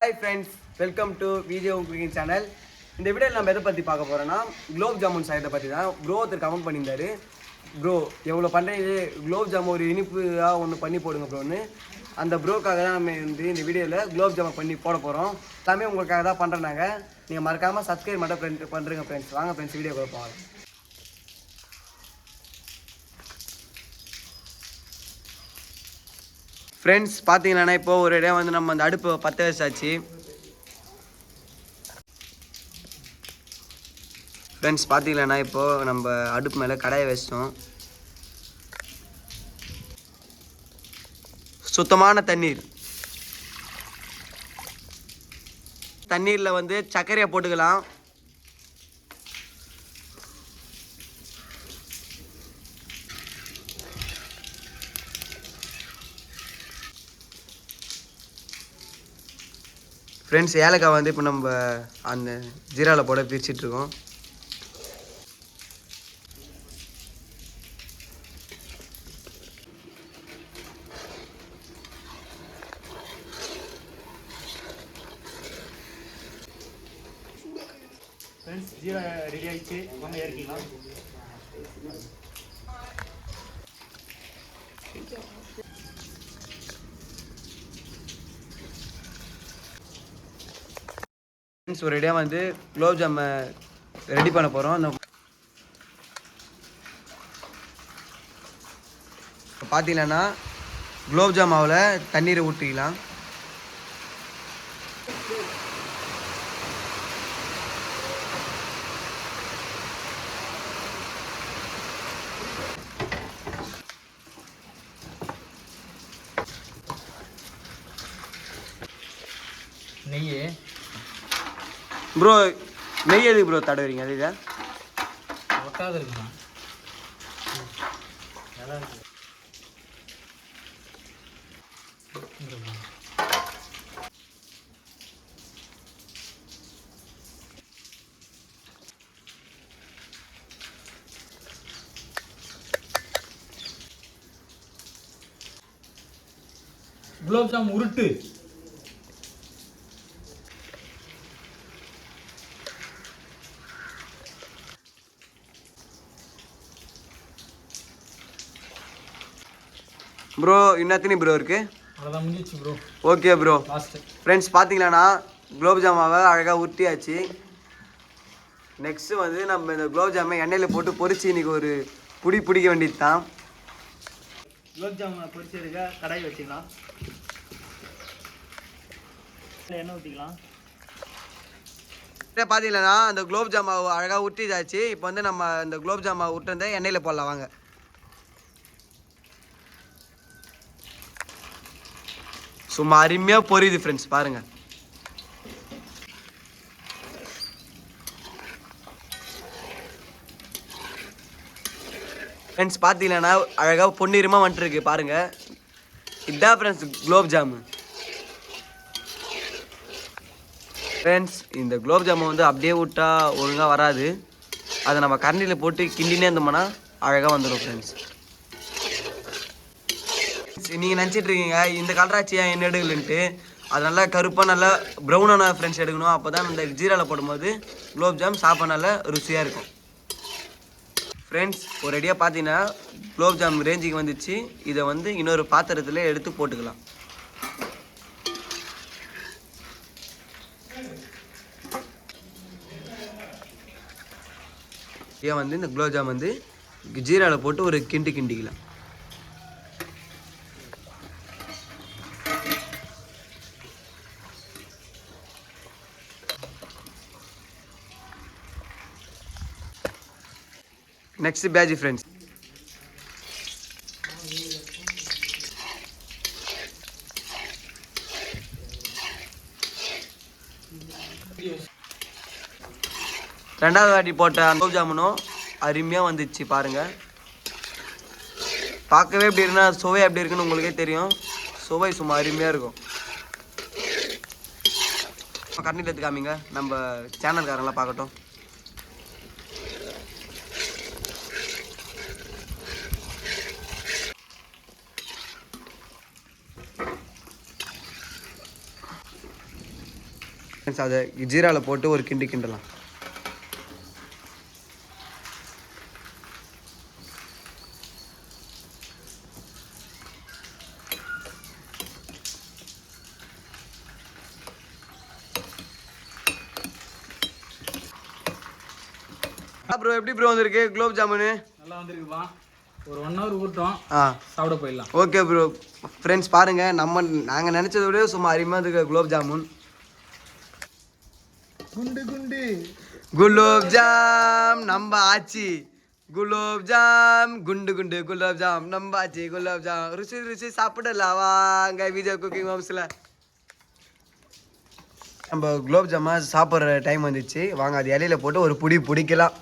Hi friends, welcome to Video Cooking Channel. இந்த வீடியோவில் நம்ம எதை பற்றி பார்க்க போகிறோன்னா குலோப் ஜாமுன் செய்யறதை பற்றி தான். ப்ரோ ஒருத்தர் கமெண்ட் பண்ணியிருந்தாரு, ப்ரோ எவ்வளோ பண்ணுறீங்க குலோப் ஜாமுன் ஒரு இனிப்பாக ஒன்று பண்ணி போடுங்க ப்ரோன்னு. அந்த ப்ரோக்காக தான் நம்ம இந்த வீடியோவில் குலோப் ஜாமுன் பண்ணி போட போகிறோம். எல்லாமே உங்களுக்காக தான் பண்ணுறேன்னாங்க. நீங்கள் மறக்காமல் சப்ஸ்கிரைப் மட்டும் பண்ணுறீங்க ஃப்ரெண்ட்ஸ். வாங்க ஃப்ரெண்ட்ஸ் வீடியோ கொடுப்போம். ஃப்ரெண்ட்ஸ் பார்த்தீங்கன்னா இப்போது ஒரு இடம் வந்து நம்ம அந்த அடுப்பு பற்ற வச்சாச்சு. ஃப்ரெண்ட்ஸ் பார்த்தீங்கன்னா இப்போது நம்ம அடுப்பு மேலே கடாயை வச்சிட்டோம். சுத்தமான தண்ணீரில் வந்து சர்க்கரையை போட்டுக்கலாம். ஃப்ரெண்ட்ஸ் ஏலக்காய் வந்து இப்போ நம்ம அந்த ஜீராவில் போட பிரிச்சிட்ருக்கோம். ஃப்ரெண்ட்ஸ் ஜீரா ரெடி ஆகிடுச்சு, வாங்க ஏறிக்கலாம். ஃப்ரெண்ட்ஸ் ஒரு ரெடியாக வந்து குலோப் ஜாமை ரெடி பண்ண போகிறோம். அந்த பார்த்தீங்கன்னா குலோப் ஜாம் மாவில் தண்ணீரை ஊற்றிக்கலாம். நெய் ப்ரோ, நெய் எதுக்கு ப்ரோ தடவுறீங்க? அது இதை ஒட்டாத இருக்குண்ணா, நல்லா இருக்கு. குலோப் ஜாம் உருட்டு. ப்ரோ இன்னத்தினி ப்ரோ இருக்குது? அவ்வளோதான், முடிஞ்சிச்சு bro. Okay bro. Last friends பார்த்தீங்களாண்ணா குலோப் ஜாமாவை அழகாக உருட்டியாச்சு. நெக்ஸ்ட்டு வந்து நம்ம இந்த குலோப் ஜாமை எண்ணெயில் போட்டு பொரிச்சு இன்றைக்கி ஒரு பிடிக்க வேண்டியது தான். குலோப் ஜாமுனை பொரிச்சு எடுக்க கடாய் வச்சுக்கலாம், எண்ணெய் ஊற்றிக்கலாம். பார்த்தீங்கன்னா அந்த குலோப் ஜாமாவை அழகாக உருட்டிதாச்சு. இப்போ வந்து நம்ம இந்த குலோப் ஜாமாவை உருட்டுறதை எண்ணெயில் போடலாம் வாங்க. சும்மா அருமையாக பொரியுது ஃப்ரெண்ட்ஸ், பாருங்கள். ஃப்ரெண்ட்ஸ் பார்த்தீங்கன்னா அழகாக பொன்னிறமாக வந்துட்டுருக்கு பாருங்கள். இதுதான் ஃப்ரெண்ட்ஸ் குலோப் ஜாமு. ஃப்ரெண்ட்ஸ் இந்த குலோப் ஜாமுன் வந்து அப்படியே விட்டா ஒழுங்காக வராது. அதை நம்ம கரண்டியில் போட்டு கிண்டினே இருந்தோம்னா அழகாக வந்துடும் ஃப்ரெண்ட்ஸ். நீங்கள் நினச்சிட்டு இருக்கீங்க இந்த கலராச்சி ஏன் என்ன எடுக்கலன்ட்டு. அது நல்லா கருப்பாக நல்லா ப்ரௌனான ஃப்ரெண்ட்ஸ் எடுக்கணும். அப்போ தான் இந்த ஜீராவில் போடும்போது குலோப் ஜாம் சாப்பிட நல்லா ருசியாக இருக்கும். ஃப்ரெண்ட்ஸ் ஒரு ரெடியாக பார்த்தீங்கன்னா குலோப் ஜாம் ரேஞ்சுக்கு வந்துச்சு. இதை வந்து இன்னொரு பாத்திரத்தில் எடுத்து போட்டுக்கலாம். ஏன் வந்து இந்த குலோப் ஜாம் வந்து ஜீராவில் போட்டு ஒரு கிண்டிக்கலாம். நெக்ஸ்ட் பேஜ் ஃப்ரெண்ட்ஸ் ரெண்டாவது வாட்டி போட்ட குலோப் ஜாமுனும் அருமையாக வந்துச்சு பாருங்கள். பார்க்கவே எப்படி இருக்குன்னா சுவை எப்படி இருக்குன்னு உங்களுக்கே தெரியும். சுவை சும்மா அருமையாக இருக்கும். கரண்டில் எடுத்து காமிங்க, நம்ம சேனல்காரங்களாம் பார்க்கட்டும். ஃப்ரெண்ட்ஸ் அதை ஜீராவில் போட்டு ஒரு கிண்டு கிண்டலாம். ப்ரோ எப்படி ப்ரோ வந்திருக்கு குலோப் ஜாமுனு? நல்லா வந்திருக்குப்பா. ஒரு 1 hour ஊட்டும் சாப்பிட போயிடலாம். Okay bro. ஃப்ரெண்ட்ஸ் பாருங்கள், நாங்கள் நினச்சதை விட சும்மா அருமையாக இருக்கு குலோப் ஜாமுன். குண்டு குண்டு குலோப் ஜாம் நம்ம ஆச்சி, குலோப் ஜாம் குண்டு குண்டு குலோப் ஜாம் நம்ம ஆச்சி, குலோப் ஜாம் ருசி ருசி சாப்பிடலாம் வாங்க விஜய் குக்கிங் ஹோம்ஸில். நம்ம குலோப் ஜாமா சாப்பிட்ற டைம் வந்துச்சு. வாங்க அது இலையில போட்டு ஒரு பிடிக்கலாம்.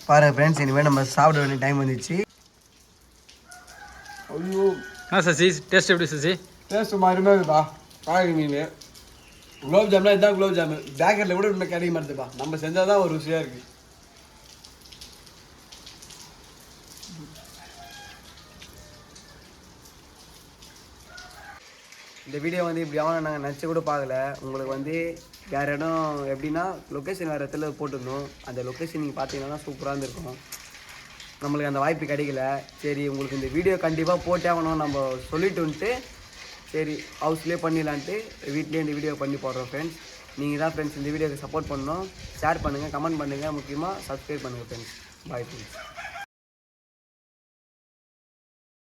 பாருங்க ஃப்ரெண்ட்ஸ், இனிமேல் நம்ம சாப்பிட வேண்டிய டைம் வந்துச்சு. ஐயோ சசி டேஸ்ட் எப்படி சசி? டேஸ்ட் அருமையாக இருக்குப்பா. காய்கறி மீன் குலோப் ஜாம்னா இதுதான் குலோப் ஜாமு. பேக்கெட்டில் கூட இன்னும் கிடைக்க மாட்டேதுப்பா. நம்ம செஞ்சால் தான் ஒரு ருசியாக இருக்குது. இந்த வீடியோ வந்து இப்படி ஆகணும் நாங்கள் நினச்சி கூட பார்க்கல. உங்களுக்கு வந்து வேறு இடம் எப்படின்னா லொக்கேஷன் வேறு இடத்துல போட்டிருந்தோம். அந்த லொக்கேஷன் நீங்கள் பார்த்தீங்கன்னா சூப்பராக இருந்திருக்கும். நம்மளுக்கு அந்த வாய்ப்பு கிடைக்கல. சரி உங்களுக்கு இந்த வீடியோ கண்டிப்பாக போட்டே ஆகணும் நம்ம சொல்லிட்டு வந்துட்டு சரி ஹவுஸ்லேயே பண்ணிடலான்ட்டு வீட்லேயே இந்த வீடியோ பண்ணி போடுறோம் ஃப்ரெண்ட்ஸ். நீங்கள் தான் ஃப்ரெண்ட்ஸ் இந்த வீடியோக்கு சப்போர்ட் பண்ணணும். ஷேர் பண்ணுங்கள், கமெண்ட் பண்ணுங்கள், முக்கியமாக சப்ஸ்கிரைப் பண்ணுங்கள் ஃப்ரெண்ட்ஸ். Bye friends.